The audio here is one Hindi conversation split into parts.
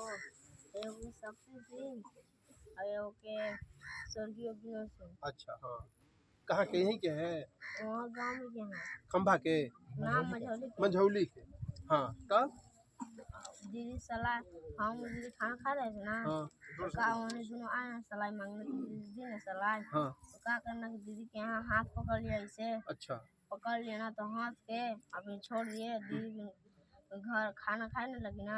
एगो शक्ति सिंह और एगो के स्वर्गीय विनोद सिंह। अच्छा हाँ, कहाँ के? यहीं के हैं? वहाँ गाँव में क्या है खंभा के? नाम मझौली के। मंझौली के। हाँ तब दीदी सलाह हम दीदी खाना खा रहे थे ना, हाँ तो का उन्हें दोनों आए हैं सलाई मांगने, तो दीदी दी ना सलाई। हाँ तो क्या करना कि दीदी के यहाँ हाथ पकड़ लिया, इसे अच्छा पकड़ लिया ना, तो हाथ के अभी छोड़ दिए। दीदी घर खाना खाने लगी ना,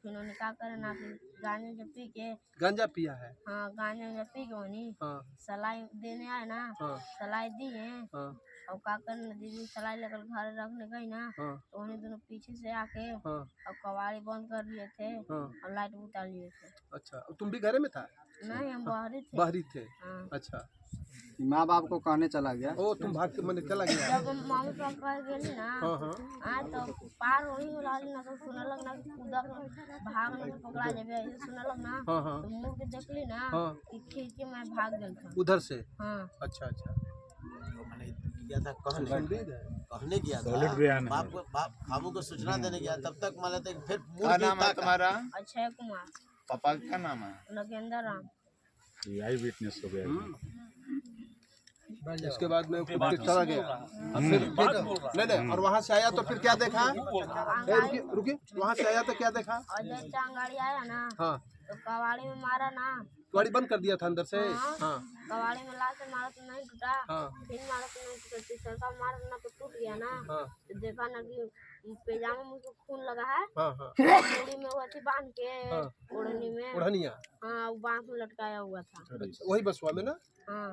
फिर उन्हें क्या करे ना कि गांजा जब पी के, गांजा पिया है? हाँ गांजा जब पी के वही हाँ सलाई देने आए ना, हाँ सलाई दी है। हाँ और का करना दीदी सलाई लेकर घर रखने गई ना, हाँ तो उन्हें दोनों पीछे से आके हाँ और कबाड़ी बंद कर लिए थे हाँ। और लाइट बुता लिए थे। अच्छा, तुम भी घरे में था? नहीं हम बाहरी थे। बाहरी थे? हाँ। अच्छा, माँ बाप को कहने चला गया। ओ तुम भाग के मैंने चला गया? जब मम्मी पापा गेली ना, हाँ हाँ तो पार वही हो रही ना, तो सुनल लग ना कूदक भागने से पकड़ा जाबे, ऐसे सुनल लग ना। हाँ हाँ तो मुंह के देखली ना हाँ। कि खींच के मैं भाग गई था उधर से? हाँ। अच्छा अच्छा, गया था कहने गया था बाप बाबू को सूचना देने गया, तब तक मान लेते फिर क्या नाम है तुम्हारा? अक्षय कुमार। पापा का क्या नाम है? नगेंद्र राम। ये आई विटनेस हो गया। उसके बाद में चला गया और फिर नहीं नहीं, और वहाँ से आया तो फिर क्या देखा? रुकिए रुकिए, वहाँ से आया तो क्या देखा? और जब चांगाड़ी आया ना, हाँ तो कबाड़ी में मारा ना, गाड़ी बंद कर दिया था अंदर से? हाँ कबाड़ी में ला से मारा तो नहीं टूटा, हाँ फिर मारा तो नहीं टूटा, तीसरा का मारा ना तो टूट गया ना। हाँ तो देखा ना कि पैजामा में तो खून लगा है, हाँ हाँ चूड़ी में वो थी बांध के, हाँ। ओढ़नी में, ओढ़निया? हाँ वो बांस में लटकाया हुआ था। अच्छा, वही बसवा में ना? हाँ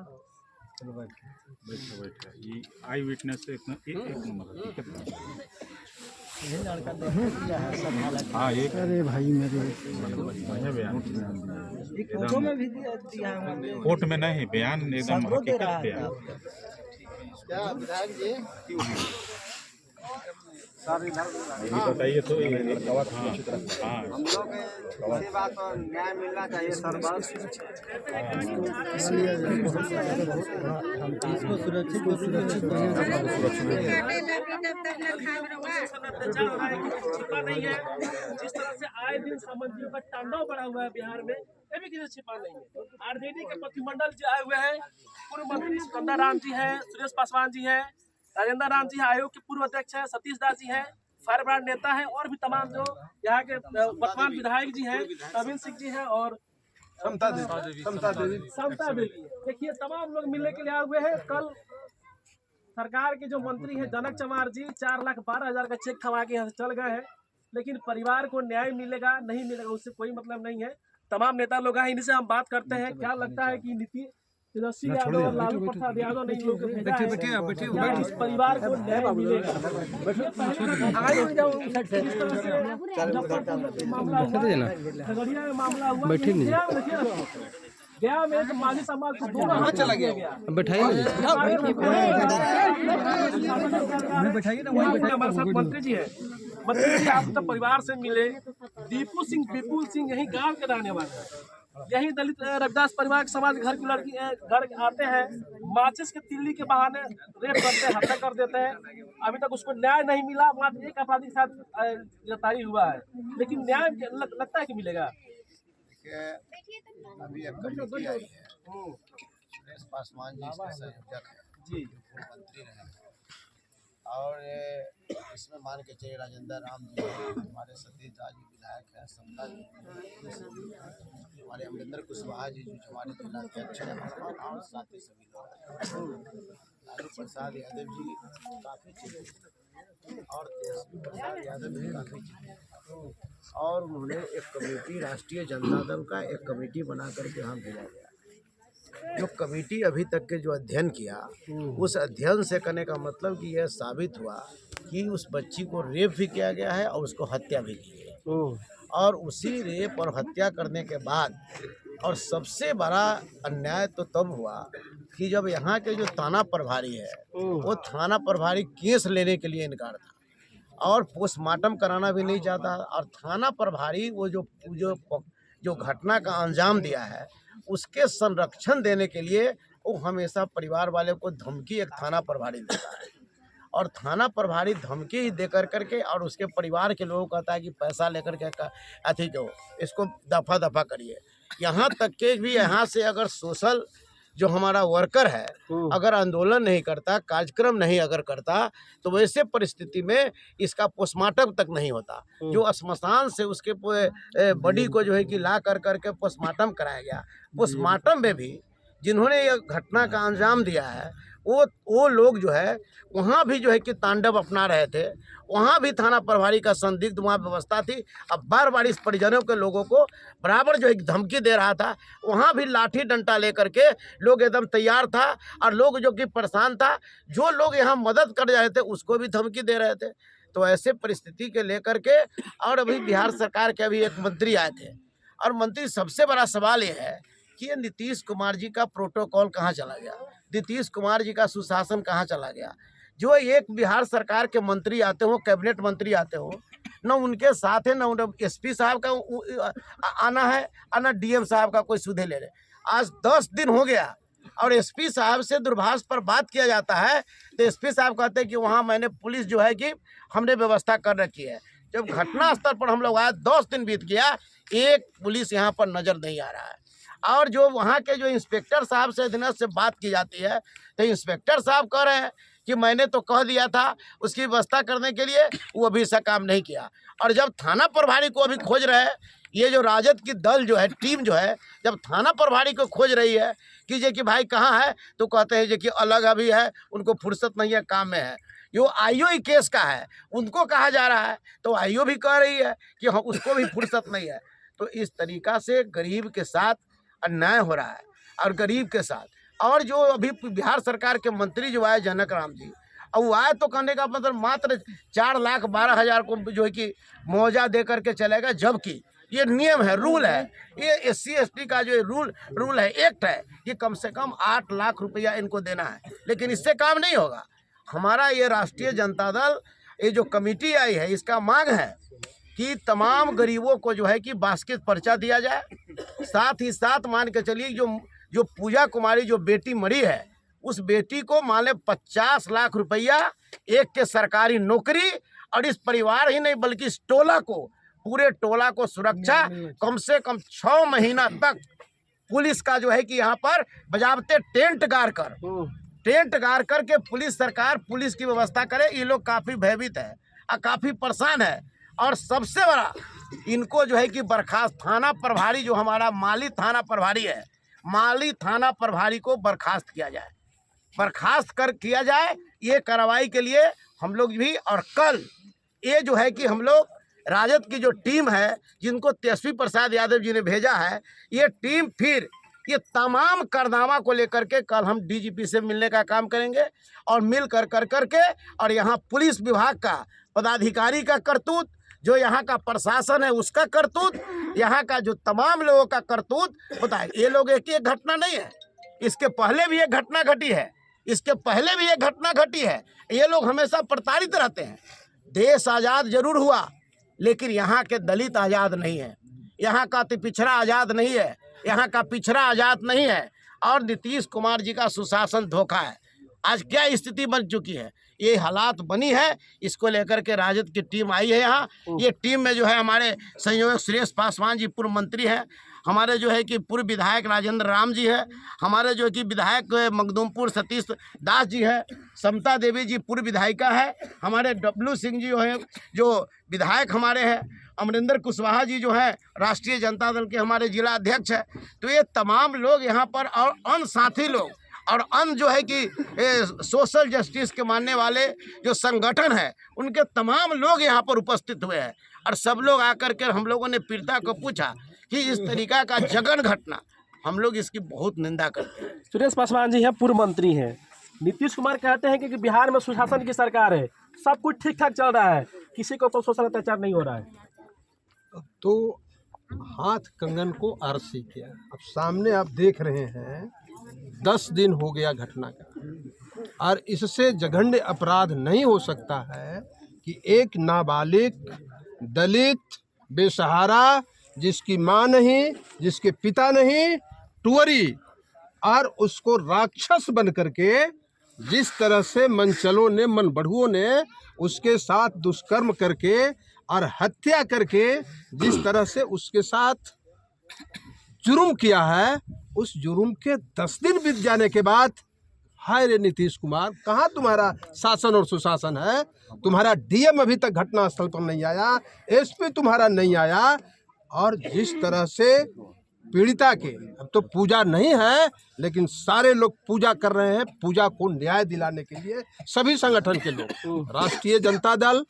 चलो बैठो बैठो, ये आई विटनेस एक नंबर है। हाँ एक, अरे भाई मेरे बढ़िया बयान कोर्ट में नहीं, बयान एकदम हकीकत बयान। क्या विधायक जी ये बताइए तो ये हाँ हम लोग इसी बात पर न्याय मिलना चाहिए सर। बस इसको सुरक्षित छिपा नहीं है। जिस तरह से आए दिन सामंतियों का तांडव बढ़ा हुआ है बिहार में, ये भी किसी छिपा नहीं है। आरजेडी के प्रतिमंडल जो आए हुए हैं, पूर्व मंत्री सिकंदर राम जी हैं, सुरेश पासवान जी हैं, राजेंद्र राम जी आयोग के पूर्व अध्यक्ष हैं, सतीश दास जी हैं, फायर ब्रांड नेता हैं, और भी तमाम जो यहाँ के वर्तमान विधायक जी हैं, नवीन सिंह जी हैं और समता देवी। देखिए तमाम लोग मिलने के लिए आए हुए हैं। कल सरकार के जो मंत्री हैं जनक चमार जी 4,12,000 का चेक थमा के यहाँ से चल गए हैं, लेकिन परिवार को न्याय मिलेगा नहीं मिलेगा उससे कोई मतलब नहीं है। तमाम नेता लोग हैं, इनसे हम बात करते हैं। क्या लगता है कि नीति तेजस्वी यादव और लालू प्रसाद यादव ने लोग भेजा है, क्या इस परिवार को न्याय मिलेगा? खगड़िया में मामला हुआ, गया में एक माली समाज को दोनों चला गया। बैठाइए हमारे साथ मंत्री जी है। मंत्री जी आप तब परिवार से मिले। दीपू सिंह विपुल सिंह यही गांव के रहने वाले हैं, यही दलित रविदास परिवार के समाज घर की लड़की घर आते हैं, माचिस के तिल्ली के बहाने रेप करते हैं, हत्या कर देते हैं। अभी तक उसको न्याय नहीं मिला। मात्र एक अपराधी के साथ गिरफ्तारी हुआ है, लेकिन न्याय लगता है कि मिलेगा। अभी एक कमेटी आई है, सुरेश पासवान जी इसके संयोजक हैं जी, मंत्री रहे, और इसमें मान के चलिए राजेंद्र राम जी हमारे सतीश दास जी विधायक हैं, समता जी हमारे अमरिंदर कुशवाहा जी जो हमारे जिला अध्यक्ष हैं, और साथ ही सभी लोग लालू प्रसाद यादव जी काफ़ी चीज़ें और तेजस्वी प्रसाद यादव भी काफ़ी चीज़ें, और उन्होंने एक कमेटी राष्ट्रीय जनता दल का एक कमेटी बना करके यहाँ भेजा गया। जो कमेटी अभी तक के जो अध्ययन किया, उस अध्ययन से करने का मतलब कि यह साबित हुआ कि उस बच्ची को रेप भी किया गया है और उसको हत्या भी की गई, और उसी रेप और हत्या करने के बाद और सबसे बड़ा अन्याय तो तब हुआ कि जब यहाँ के जो थाना प्रभारी है वो थाना प्रभारी केस लेने के लिए इनकार था और पोस्टमार्टम कराना भी नहीं चाहता, और थाना प्रभारी वो जो घटना का अंजाम दिया है उसके संरक्षण देने के लिए वो हमेशा परिवार वाले को धमकी एक थाना प्रभारी देता है, और थाना प्रभारी धमकी ही दे करके और उसके परिवार के लोगों को कहता है कि पैसा लेकर के अथी दो, इसको दफा दफा करिए। यहाँ तक के भी यहाँ से अगर सोशल जो हमारा वर्कर है अगर आंदोलन नहीं करता, कार्यक्रम नहीं अगर करता, तो वैसे परिस्थिति में इसका पोस्टमार्टम तक नहीं होता। जो श्मशान से उसके बॉडी को जो है कि ला करके पोस्टमार्टम कराया गया, पोस्टमार्टम में भी जिन्होंने यह घटना का अंजाम दिया है वो लोग जो है वहाँ भी जो है कि तांडव अपना रहे थे। वहाँ भी थाना प्रभारी का संदिग्ध वहाँ व्यवस्था थी। अब बार बार इस परिजनों के लोगों को बराबर जो है धमकी दे रहा था। वहाँ भी लाठी डंडा लेकर के लोग एकदम तैयार था और लोग जो कि परेशान था, जो लोग यहाँ मदद कर रहे थे उसको भी धमकी दे रहे थे। तो ऐसे परिस्थिति के लेकर के और अभी बिहार सरकार के अभी एक मंत्री आए थे और मंत्री सबसे बड़ा सवाल ये है कि ये नीतीश कुमार जी का प्रोटोकॉल कहाँ चला गया, नीतीश कुमार जी का सुशासन कहाँ चला गया। जो एक बिहार सरकार के मंत्री आते हो, कैबिनेट मंत्री आते हो, न उनके साथ है न एसपी साहब का आना है और न डीएम साहब का कोई सुधे ले रहे। आज 10 दिन हो गया और एसपी साहब से दूरभाष पर बात किया जाता है तो एसपी साहब कहते हैं कि वहाँ मैंने पुलिस जो है कि हमने व्यवस्था कर रखी है। जब घटना स्थल पर हम लोग आए 10 दिन बीत गया, एक पुलिस यहाँ पर नज़र नहीं आ रहा है। और जो वहाँ के जो इंस्पेक्टर साहब से दिनों से बात की जाती है तो इंस्पेक्टर साहब कह रहे हैं कि मैंने तो कह दिया था उसकी व्यवस्था करने के लिए, वो अभी ऐसा काम नहीं किया। और जब थाना प्रभारी को अभी खोज रहे हैं, ये जो राजद की दल जो है, टीम जो है, जब थाना प्रभारी को खोज रही है कि जे कि भाई कहाँ है, तो कहते हैं जे कि अलग अभी है, उनको फुर्सत नहीं है, काम में है। जो आईओ केस का है उनको कहा जा रहा है तो आईओ भी कह रही है कि हाँ उसको भी फुर्सत नहीं है। तो इस तरीक़ा से गरीब के साथ अन्याय हो रहा है और गरीब के साथ। और जो अभी बिहार सरकार के मंत्री जो आए जनक राम जी, अब वो आए तो कहने का मतलब मात्र 4,12,000 को जो है कि मुआवजा दे करके चलेगा, जबकि ये नियम है, रूल है, ये SC ST का जो रूल है, एक्ट है, ये कम से कम 8 लाख रुपया इनको देना है। लेकिन इससे काम नहीं होगा। हमारा ये राष्ट्रीय जनता दल ये जो कमेटी आई है, इसका मांग है कि तमाम गरीबों को जो है कि बास्केट पर्चा दिया जाए। साथ ही साथ मान के चलिए जो पूजा कुमारी जो बेटी मरी है, उस बेटी को मान ले 50 लाख रुपया एक के सरकारी नौकरी, और इस परिवार ही नहीं बल्कि इस टोला को, पूरे टोला को सुरक्षा कम से कम 6 महीना तक पुलिस का जो है कि यहाँ पर बजाबते टेंट गाड़ करके पुलिस की व्यवस्था करे। ये लोग काफ़ी भयभीत है और काफ़ी परेशान है। और सबसे बड़ा इनको जो है कि बर्खास्त थाना प्रभारी जो हमारा माली थाना प्रभारी है, माली थाना प्रभारी को बर्खास्त किया जाए, किया जाए। ये कार्रवाई के लिए हम लोग भी, और कल ये जो है कि हम लोग राजद की जो टीम है जिनको तेजस्वी प्रसाद यादव जी ने भेजा है, ये टीम फिर ये तमाम कारनामा को लेकर के कल हम DGP से मिलने का काम करेंगे और मिल करके और यहाँ पुलिस विभाग का पदाधिकारी का करतूत, जो यहाँ का प्रशासन है उसका करतूत, यहाँ का जो तमाम लोगों का करतूत होता है। ये लोग एक घटना नहीं है, इसके पहले भी एक घटना घटी है, ये लोग हमेशा प्रताड़ित रहते हैं। देश आज़ाद जरूर हुआ लेकिन यहाँ के दलित आज़ाद नहीं है, यहाँ का पिछड़ा आज़ाद नहीं है, यहाँ का पिछड़ा आज़ाद नहीं है। और नीतीश कुमार जी का सुशासन धोखा है। आज क्या स्थिति बन चुकी है, ये हालात बनी है, इसको लेकर के राजद की टीम आई है यहाँ। ये टीम में जो है हमारे संयोजक सुरेश पासवान जी पूर्व मंत्री हैं, हमारे जो है कि पूर्व विधायक राजेंद्र राम जी है, हमारे जो है कि विधायक मखदूमपुर सतीश दास जी है, समता देवी जी पूर्व विधायिका है, हमारे डब्लू सिंह जी जो है जो विधायक हमारे हैं, अमरिंदर कुशवाहा जी जो है राष्ट्रीय जनता दल के हमारे जिला अध्यक्ष है। तो ये तमाम लोग यहाँ पर, और अन्य साथी लोग और अन्य जो है कि सोशल जस्टिस के मानने वाले जो संगठन है, उनके तमाम लोग यहाँ पर उपस्थित हुए हैं। और सब लोग आकर के हम लोगों ने पीड़िता को पूछा कि इस तरीका का जघन्य घटना, हम लोग इसकी बहुत निंदा करते हैं। सुरेश पासवान जी हैं, पूर्व मंत्री हैं। नीतीश कुमार कहते हैं कि बिहार में सुशासन की सरकार है, सब कुछ ठीक ठाक चल रहा है, किसी को सोशल अत्याचार नहीं हो रहा है। तो हाथ कंगन को आरसी किया। अब सामने आप देख रहे हैं 10 दिन हो गया घटना का, और इससे जघन्य अपराध नहीं हो सकता है कि एक नाबालिग दलित बेसहारा, जिसकी माँ नहीं, जिसके पिता नहीं, टुअरी, और उसको राक्षस बन करके जिस तरह से मनचलों ने, मनबढ़ुओं ने उसके साथ दुष्कर्म करके और हत्या करके जिस तरह से उसके साथ जुर्म किया है, उस जुर्म के 10 दिन बीत जाने के बाद, हाय रे नीतीश कुमार, कहाँ तुम्हारा शासन और सुशासन है? तुम्हारा डीएम अभी तक घटनास्थल पर नहीं आया, एसपी तुम्हारा नहीं आया। और जिस तरह से पीड़िता के, अब तो पूजा नहीं है लेकिन सारे लोग पूजा कर रहे हैं, पूजा को न्याय दिलाने के लिए सभी संगठन के लोग, राष्ट्रीय जनता दल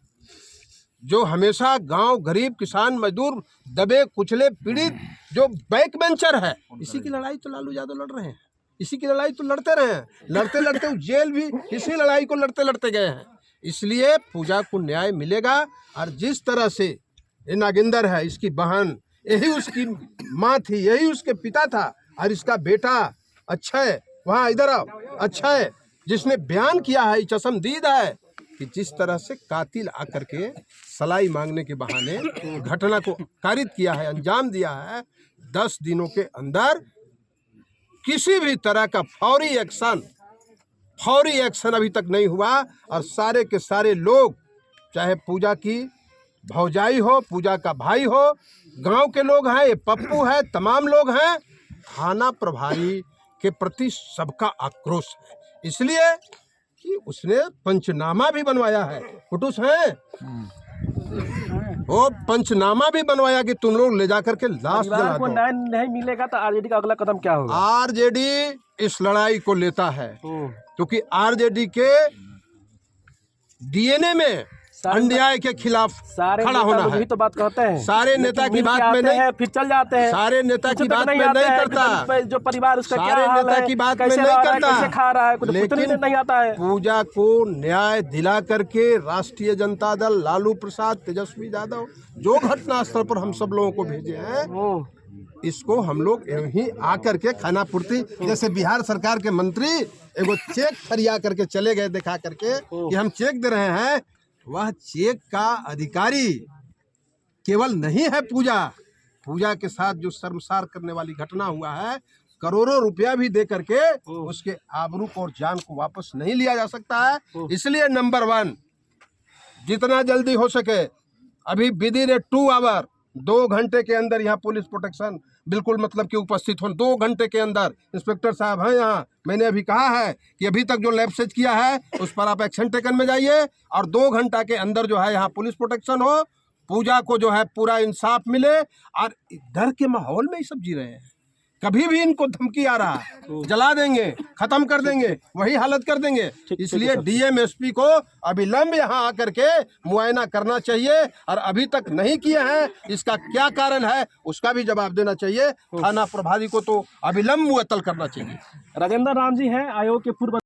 जो हमेशा गांव, गरीब, किसान, मजदूर, दबे कुचले, पीड़ित जो बैक बेंचर है, इसी की लड़ाई तो लालू यादव लड़ रहे हैं, इसी की लड़ाई तो लड़ते रहे हैं, लड़ते लड़ते जेल भी इसी लड़ाई को लड़ते लड़ते गए हैं। इसलिए पूजा को न्याय मिलेगा। और जिस तरह से ये नागेंद्र है, इसकी बहन, यही उसकी माँ थी, यही उसके पिता था, और इसका बेटा अक्षय, वहाँ इधर आओ, अक्षय जिसने बयान किया है, चशमदीद है कि जिस तरह से कातिल आकर के सलाई मांगने के बहाने घटना को कारित किया है, अंजाम दिया है, 10 दिनों के अंदर किसी भी तरह का फौरी एक्शन अभी तक नहीं हुआ। और सारे के सारे लोग, चाहे पूजा की भौजाई हो, पूजा का भाई हो, गांव के लोग हैं, ये पप्पू है, तमाम लोग हैं, थाना प्रभारी के प्रति सबका आक्रोश है। इसलिए कि उसने पंचनामा भी बनवाया है, फोटोस हैं, वो पंचनामा भी बनवाया कि तुम लोग ले जाकर के लाश जला दो। न्याय नहीं मिलेगा तो आरजेडी का अगला कदम क्या होगा? आरजेडी इस लड़ाई को लेता है क्योंकि आरजेडी के डीएनए में अन्याय के खिलाफ खड़ा होना है। तो बात कहते हैं, सारे नेता की बात में नहीं, फिर चल जाते हैं, सारे नेता की बात में नहीं करता, जो परिवार उसका क्या सारे हाल नेता है, की बात में कैसे नहीं रह रहा है, करता, कैसे खा रहा है, कुछ लेकिन नहीं आता है। पूजा को न्याय दिला करके राष्ट्रीय जनता दल, लालू प्रसाद, तेजस्वी यादव जो घटनास्थल पर हम सब लोगों को भेजे हैं, इसको हम लोग यहीं आकर के खाना पूर्ति, जैसे बिहार सरकार के मंत्री एगो चेक फरिया करके चले गए दिखा करके कि हम चेक दे रहे हैं, वह चेक का अधिकारी केवल नहीं है पूजा के साथ जो शर्मसार करने वाली घटना हुआ है, करोड़ों रुपया भी दे करके उसके आबरू और जान को वापस नहीं लिया जा सकता है। इसलिए नंबर 1, जितना जल्दी हो सके, अभी विदिन ए 2 आवर, 2 घंटे के अंदर यहाँ पुलिस प्रोटेक्शन बिल्कुल मतलब कि उपस्थित हो, 2 घंटे के अंदर इंस्पेक्टर साहब हैं यहाँ। मैंने अभी कहा है कि अभी तक जो लैब सर्च किया है उस पर आप एक्शन टेकन में जाइए और 2 घंटा के अंदर जो है यहाँ पुलिस प्रोटेक्शन हो, पूजा को जो है पूरा इंसाफ मिले। और डर के माहौल में ही सब जी रहे हैं, कभी भी इनको धमकी आ रहा है, जला देंगे, खत्म कर देंगे, वही हालत कर देंगे। इसलिए डीएम एसपी को अविलंब यहाँ आकर के मुआयना करना चाहिए और अभी तक नहीं किए हैं, इसका क्या कारण है उसका भी जवाब देना चाहिए। थाना प्रभारी को तो अविलंब मुअत्तल करना चाहिए। राजेंद्र राम जी हैं आयोग के पूर्व